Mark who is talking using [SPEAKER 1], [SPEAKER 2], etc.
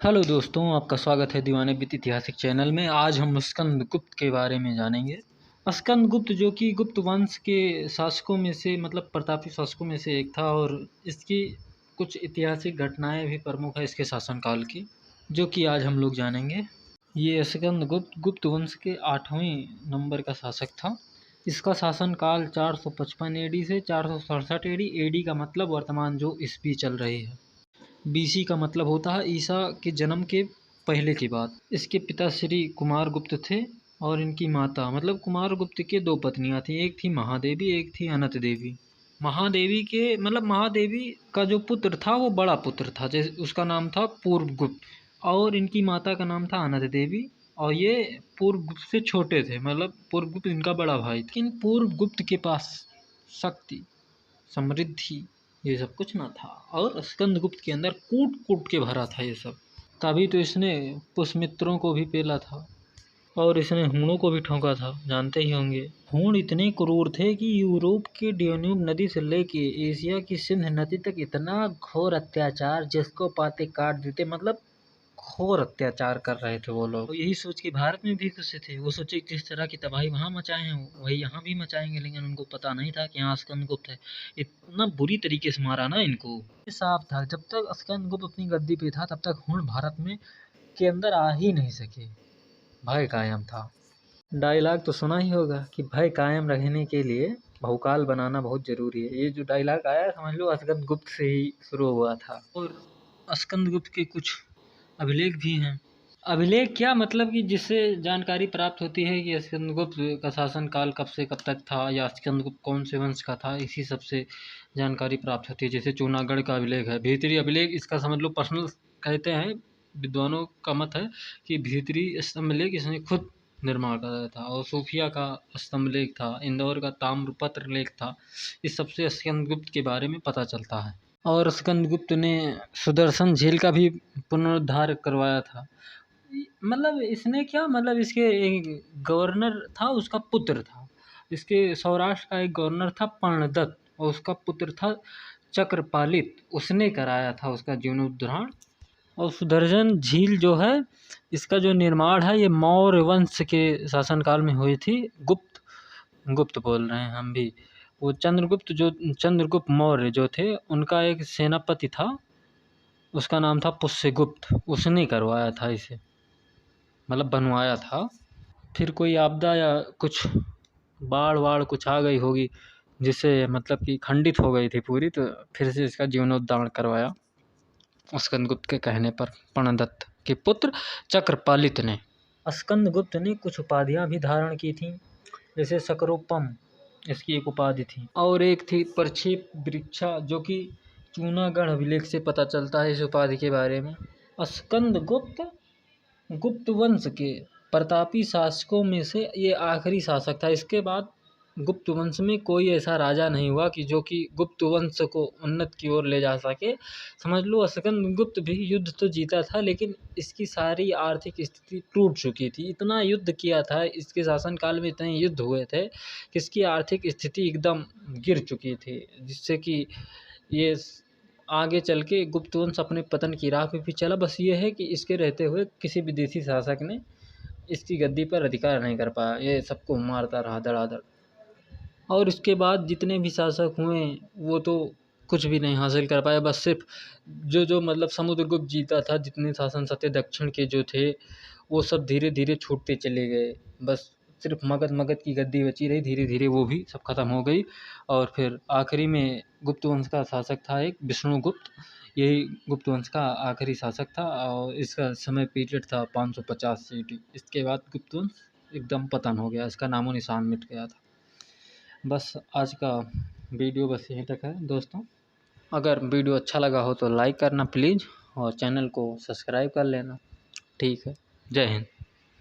[SPEAKER 1] Hello दोस्तों, आपका स्वागत है दीवाने बीत ऐतिहासिक चैनल में। आज हम स्कंदगुप्त के बारे में जानेंगे। स्कंदगुप्त जो कि गुप्त वंश के शासकों में से मतलब प्रतापी शासकों में से एक था और इसकी कुछ ऐतिहासिक घटनाएं भी प्रमुख है इसके शासनकाल की, जो कि आज हम लोग जानेंगे। ये स्कंदगुप्त गुप्त वंश के 8वें नंबर का शासक था। इसका शासनकाल 455 एडी से 467 एडी। एडी का मतलब वर्तमान जो ईस्वी चल रही है। बीसी का मतलब होता है ईसा के जन्म के पहले की बात। इसके पिता श्री कुमारगुप्त थे और इनकी माता मतलब कुमारगुप्त के दो पत्नियां थीं। एक थी महादेवी, एक थी अनत देवी। महादेवी के मतलब महादेवी का जो पुत्र था वो बड़ा पुत्र था, जैसे उसका नाम था पूर्वगुप्त, और इनकी माता का नाम था अनत देवी। और ये पूर्वगुप्त से छोटे थे, मतलब पूर्वगुप्त इनका बड़ा भाई था। लेकिन पूर्वगुप्त के पास शक्ति, समृद्धि, ये सब कुछ ना था और स्कंदगुप्त के अंदर कूट कूट के भरा था ये सब। तभी तो इसने पुष्यमित्रों को भी पेला था और इसने हूणों को भी ठोका था, जानते ही होंगे। हूण इतने क्रूर थे कि यूरोप के ड्यून्यूब नदी से लेके एशिया की सिंध नदी तक इतना घोर अत्याचार, जिसको पाते काट देते, मतलब घोर अत्याचार कर रहे थे वो लोग। तो यही सोच के भारत में भी घुसे थे। वो सोचे किस तरह की तबाही वहाँ मचाए हैं वही यहाँ भी मचाएंगे, लेकिन उनको पता नहीं था कि यहाँ स्कंदगुप्त है। इतना बुरी तरीके से मारा ना इनको। साफ था जब तक स्कंदगुप्त अपनी गद्दी पे था तब तक हुण भारत में के अंदर आ ही नहीं सके। भय कायम था। डायलॉग तो सुना ही होगा कि भय कायम रहने के लिए बहुकाल बनाना बहुत जरूरी है। ये जो डायलॉग आया समझ लो स्कंदगुप्त से ही शुरू हुआ था। और स्कंदगुप्त के कुछ अभिलेख भी हैं। अभिलेख क्या मतलब कि जिससे जानकारी प्राप्त होती है कि स्कंदगुप्त का शासनकाल कब से कब तक था या स्कंदगुप्त कौन से वंश का था, इसी सब से जानकारी प्राप्त होती है। जैसे चूनागढ़ का अभिलेख है, भीतरी अभिलेख, इसका समझ लो पर्सनल कहते हैं। विद्वानों का मत है कि भीतरी स्तंभलेख इसने खुद निर्माण कराया था। और सूफिया का स्तंभलेख था, इंदौर का ताम्रपत्र लेख था। इस सबसे स्कंदगुप्त के बारे में पता चलता है। और स्कंदगुप्त ने सुदर्शन झील का भी पुनरुद्धार करवाया था। मतलब इसने क्या मतलब इसके एक गवर्नर था, उसका पुत्र था। इसके सौराष्ट्र का एक गवर्नर था पर्णदत्त और उसका पुत्र था चक्रपालित। उसने कराया था उसका जीर्णोद्धार। और सुदर्शन झील जो है इसका जो निर्माण है ये मौर्य वंश के शासनकाल में हुई थी। गुप्त गुप्त बोल रहे हैं हम भी। वो चंद्रगुप्त मौर्य जो थे उनका एक सेनापति था, उसका नाम था पुष्यगुप्त। उसने करवाया था इसे, मतलब बनवाया था। फिर कोई आपदा या कुछ बाढ़ वाढ़ कुछ आ गई होगी जिससे मतलब कि खंडित हो गई थी पूरी, तो फिर से इसका जीर्णोद्धार करवाया स्कंदगुप्त के कहने पर पर्णदत्त के पुत्र चक्रपालित ने। स्कंदगुप्त ने कुछ उपाधियां भी धारण की थीं, जैसे सकरोपम इसकी एक उपाधि थी, और एक थी प्रक्षेप वृक्षा, जो कि चूनागढ़ अभिलेख से पता चलता है इस उपाधि के बारे में। स्कंदगुप्त गुप्त वंश के प्रतापी शासकों में से ये आखिरी शासक था। इसके बाद गुप्त वंश में कोई ऐसा राजा नहीं हुआ कि जो कि गुप्त वंश को उन्नत की ओर ले जा सके। समझ लो स्कंदगुप्त भी युद्ध तो जीता था, लेकिन इसकी सारी आर्थिक स्थिति टूट चुकी थी। इतना युद्ध किया था इसके शासनकाल में, इतने युद्ध हुए थे कि इसकी आर्थिक स्थिति एकदम गिर चुकी थी, जिससे कि ये आगे चल के गुप्त वंश अपने पतन की राह पे भी चला। बस ये है कि इसके रहते हुए किसी विदेशी शासक ने इसकी गद्दी पर अधिकार नहीं कर पाया, ये सबको मारता रहा धड़ाधड़। और इसके बाद जितने भी शासक हुए वो तो कुछ भी नहीं हासिल कर पाए। बस सिर्फ जो मतलब समुद्रगुप्त जीता था, जितने शासन सत्य दक्षिण के जो थे वो सब धीरे धीरे छूटते चले गए। बस सिर्फ मगध मगध की गद्दी बची रही, धीरे धीरे वो भी सब खत्म हो गई। और फिर आखिरी में गुप्त वंश का शासक था एक विष्णुगुप्त। यही गुप्त वंश का आखिरी शासक था और इसका समय पीरियड था 550 सीटी। इसके बाद गुप्त वंश एकदम पतन हो गया, इसका नामो निशान मिट गया था। बस आज का वीडियो बस यहीं तक है दोस्तों। अगर वीडियो अच्छा लगा हो तो लाइक करना प्लीज़ और चैनल को सब्सक्राइब कर लेना। ठीक है, जय हिंद।